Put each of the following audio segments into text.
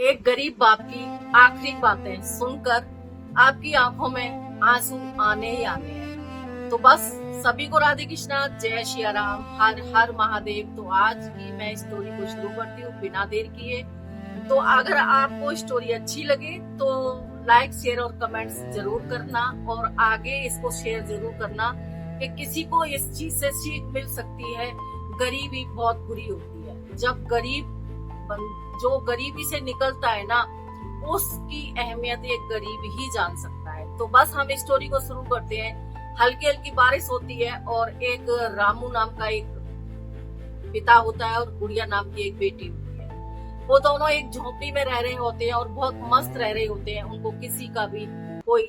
एक गरीब बाप की आखिरी बातें सुनकर आपकी आंखों में आंसू आने ही आने हैं। तो बस सभी को राधे कृष्णा, जय श्री राम, हर हर महादेव। तो आज की मैं स्टोरी को शुरू करती हूँ बिना देर किए। तो अगर आपको स्टोरी अच्छी लगे तो लाइक, शेयर और कमेंट्स जरूर करना और आगे इसको शेयर जरूर करना कि किसी को इस चीज से सीख मिल सकती है। गरीबी बहुत बुरी होती है। जब जो गरीबी से निकलता है ना, उसकी अहमियत एक गरीब ही जान सकता है। तो बस हम स्टोरी को शुरू करते हैं। हल्की हल्की बारिश होती है और एक रामू नाम का एक पिता होता है और गुड़िया नाम की एक बेटी होती है। वो दोनों एक झोपड़ी में रह रहे होते हैं और बहुत मस्त रह रहे होते हैं। उनको किसी का भी कोई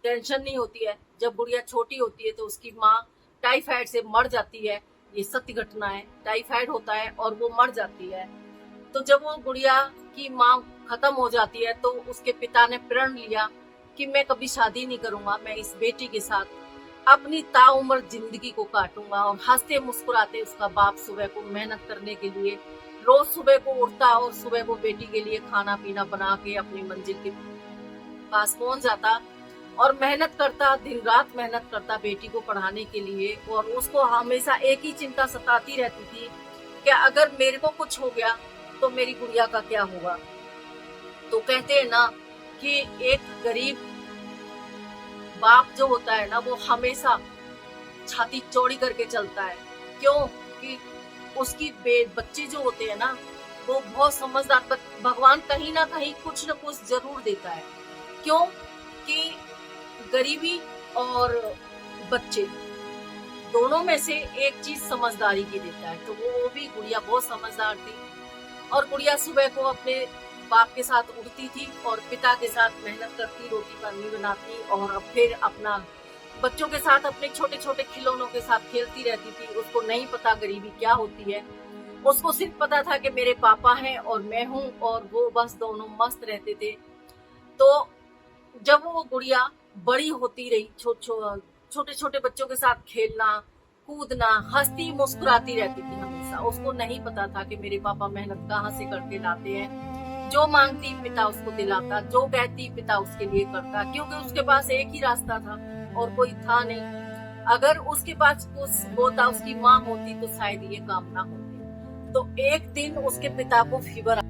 टेंशन नहीं होती है। जब गुड़िया छोटी होती है तो उसकी माँ टाइफाइड से मर जाती है। ये सत्य घटना है। टाइफाइड होता है और वो मर जाती है। तो जब वो गुड़िया की माँ खत्म हो जाती है तो उसके पिता ने प्रण लिया कि मैं कभी शादी नहीं करूंगा, मैं इस बेटी के साथ अपनी ताउम्र जिंदगी को काटूंगा। और हंसते मुस्कुराते उसका बाप सुबह को मेहनत करने के लिए रोज सुबह को उठता और सुबह को बेटी के लिए खाना पीना बना के अपनी मंजिल के पास पहुंच जाता और मेहनत करता, दिन रात मेहनत करता बेटी को पढ़ाने के लिए। और उसको हमेशा एक ही चिंता सताती रहती थी कि अगर मेरे को कुछ हो गया तो मेरी गुड़िया का क्या होगा। तो कहते हैं ना कि एक गरीब बाप जो होता है ना, वो हमेशा छाती चौड़ी करके चलता है। क्यों कि उसकी बच्चे जो होते हैं ना, वो बहुत समझदार। भगवान कहीं ना कहीं कुछ न कुछ जरूर देता है। क्यों कि गरीबी और बच्चे दोनों में से एक चीज समझदारी की देता है। तो वो भी गुड़िया बहुत समझदार थी और गुड़िया सुबह को अपने बाप के साथ उठती थी और पिता के साथ मेहनत करती, रोटी पानी बनाती और फिर अपना बच्चों के साथ अपने छोटे छोटे खिलौनों के साथ खेलती रहती थी। उसको नहीं पता गरीबी क्या होती है। उसको सिर्फ पता था कि मेरे पापा हैं और मैं हूँ, और वो बस दोनों मस्त रहते थे। तो जब वो गुड़िया बड़ी होती रही, छोटे छोटे बच्चों के साथ खेलना, कूदना, हंसती मुस्कुराती रहती थी हमेशा। उसको नहीं पता था कि मेरे पापा मेहनत कहाँ से करके लाते हैं। जो मांगती पिता उसको दिलाता, जो कहती पिता उसके लिए करता, क्योंकि उसके पास एक ही रास्ता था और कोई था नहीं। अगर उसके पास कुछ होता, उसकी माँ होती, तो शायद ये काम ना होती। तो एक दिन उसके पिता को फीवर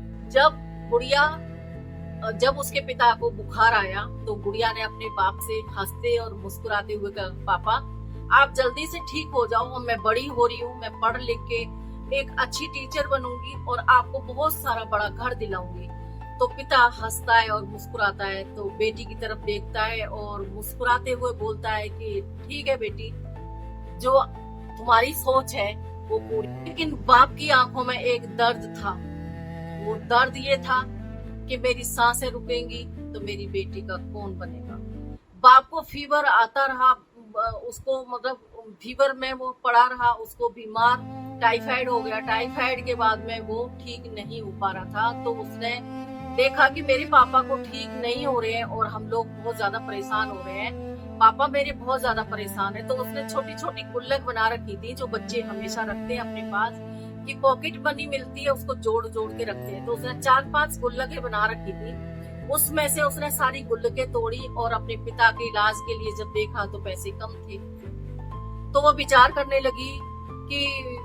जब उसके पिता को बुखार आया तो गुड़िया ने अपने बाप से हंसते और मुस्कुराते हुए कहा, पापा आप जल्दी से ठीक हो जाओ, मैं बड़ी हो रही हूँ, मैं पढ़ लिख के एक अच्छी टीचर बनूंगी और आपको बहुत सारा बड़ा घर दिलाऊंगी। तो पिता हंसता है और मुस्कुराता है, तो बेटी की तरफ देखता है और मुस्कुराते हुए बोलता है कि ठीक है बेटी, जो तुम्हारी सोच है वो पूरी। लेकिन बाप की आंखों में एक दर्द था। वो दर्द ये था कि मेरी सांसें रुकेंगी तो मेरी बेटी का कौन बनेगा। बाप को फीवर आता रहा, उसको मतलब फीवर में वो पड़ा रहा, उसको बीमार टाइफाइड हो गया। टाइफाइड के बाद में वो ठीक नहीं हो पा रहा था। तो उसने देखा कि मेरे पापा को ठीक नहीं हो रहे हैं और हम लोग बहुत ज्यादा परेशान हो रहे हैं, पापा मेरे बहुत ज्यादा परेशान है। तो उसने छोटी छोटी गुल्लक बना रखी थी जो बच्चे हमेशा रखते हैं अपने पास, कि पॉकेट मनी मिलती है उसको जोड़ जोड़ के रखते हैं। तो उसने 4-5 गुल्लकें बना रखी थी। उसमें से उसने सारी गुल्लकें तोड़ी और अपने पिता के इलाज के लिए जब देखा तो पैसे कम थे। तो वो विचार करने लगी कि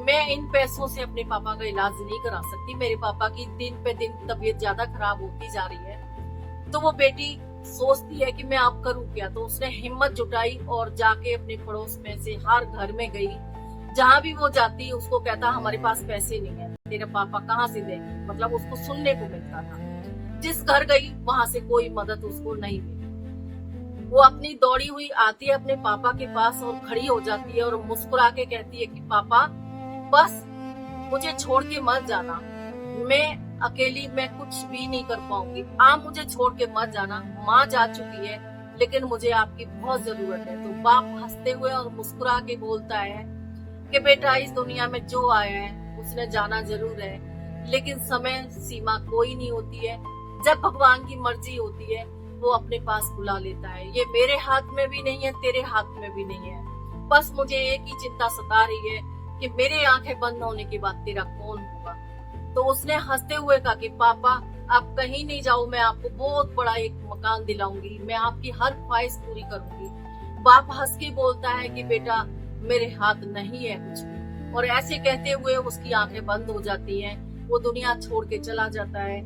मैं इन पैसों से अपने पापा का इलाज नहीं करा सकती। मेरे पापा की दिन पे दिन तबीयत ज्यादा खराब होती जा रही है। तो वो बेटी सोचती है कि मैं अब करूँ क्या। तो उसने हिम्मत जुटाई और जाके अपने पड़ोस में से हर घर में गई। जहाँ भी वो जाती उसको कहता हमारे पास पैसे नहीं है, तेरे पापा कहाँ से देंगे। मतलब उसको सुनने को मिलता था। जिस घर गई वहां से कोई मदद उसको नहीं मिली। वो अपनी दौड़ी हुई आती है अपने पापा के पास और खड़ी हो जाती है और मुस्कुरा के कहती है कि पापा बस मुझे छोड़ के मत जाना, मैं अकेली मैं कुछ भी नहीं कर पाऊंगी, आप मुझे छोड़ के मत जाना। माँ जा चुकी है लेकिन मुझे आपकी बहुत जरूरत है। तो बाप हंसते हुए और मुस्कुरा के बोलता है कि बेटा इस दुनिया में जो आया है उसने जाना जरूर है, लेकिन समय सीमा कोई नहीं होती है। जब भगवान की मर्जी होती है वो अपने पास बुला लेता है। ये मेरे हाथ में भी नहीं है, तेरे हाथ में भी नहीं है। बस मुझे एक ही चिंता सता रही है कि मेरे आंखें बंद होने के बाद तेरा कौन होगा। तो उसने हंसते हुए कहा कि पापा आप कहीं नहीं जाओ, मैं आपको बहुत बड़ा एक मकान दिलाऊंगी, मैं आपकी हर ख्वाहिश पूरी करूंगी। बाप हंस के बोलता है कि बेटा मेरे हाथ नहीं है कुछ भी, और ऐसे कहते हुए उसकी आंखें बंद हो जाती हैं, वो दुनिया छोड़ के चला जाता है।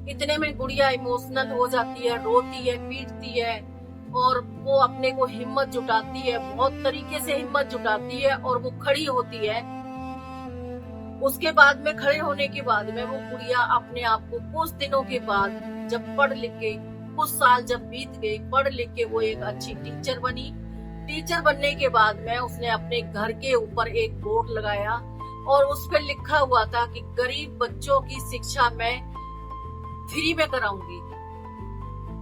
इतने में गुड़िया इमोशनल हो जाती है, रोती है, पीटती है, और वो अपने को हिम्मत जुटाती है, बहुत तरीके से हिम्मत जुटाती है, और वो खड़ी होती है। उसके बाद में खड़े होने के बाद में वो गुड़िया अपने आप को कुछ दिनों के बाद, जब पढ़ लिख के कुछ साल जब बीत गए, पढ़ लिख के वो एक अच्छी टीचर बनी। टीचर बनने के बाद में उसने अपने घर के ऊपर एक बोर्ड लगाया और उस पर लिखा हुआ था कि गरीब बच्चों की शिक्षा मैं फ्री में कराऊंगी।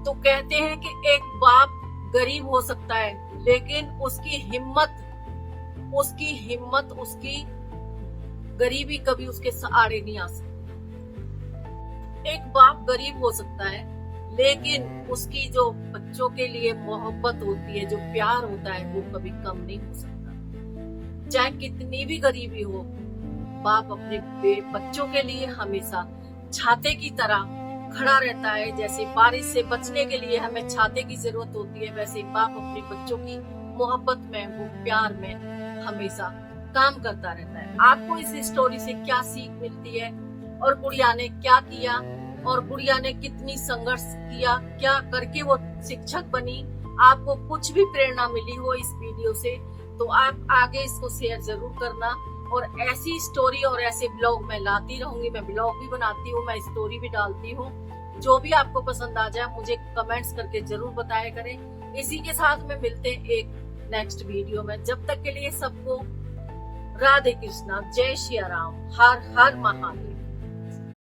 तो कहते हैं कि एक बाप गरीब हो सकता है, लेकिन उसकी हिम्मत उसकी गरीबी कभी उसके आड़े नहीं आ सकती। एक बाप गरीब हो सकता है, लेकिन उसकी जो बच्चों के लिए मोहब्बत होती है, जो प्यार होता है, वो कभी कम नहीं हो सकता। चाहे कितनी भी गरीबी हो, बाप अपने बच्चों के लिए हमेशा छाते की तरह खड़ा रहता है। जैसे बारिश से बचने के लिए हमें छाते की जरूरत होती है, वैसे बाप अपने बच्चों की मोहब्बत में, वो प्यार में हमेशा काम करता रहता है। आपको इस स्टोरी से क्या सीख मिलती है, और गुड़िया ने क्या किया, और गुड़िया ने कितनी संघर्ष किया, क्या करके वो शिक्षक बनी, आपको कुछ भी प्रेरणा मिली हो इस वीडियो से, तो आप आगे इसको शेयर जरूर करना। और ऐसी स्टोरी और ऐसे ब्लॉग मैं लाती रहूंगी। मैं ब्लॉग भी बनाती हूँ, मैं स्टोरी भी डालती हूँ। जो भी आपको पसंद आ जाए मुझे कमेंट्स करके जरूर बताया करें। इसी के साथ में मिलते हैं एक नेक्स्ट वीडियो में। जब तक के लिए सबको राधे कृष्णा, जय श्री राम, हर हर महादेव।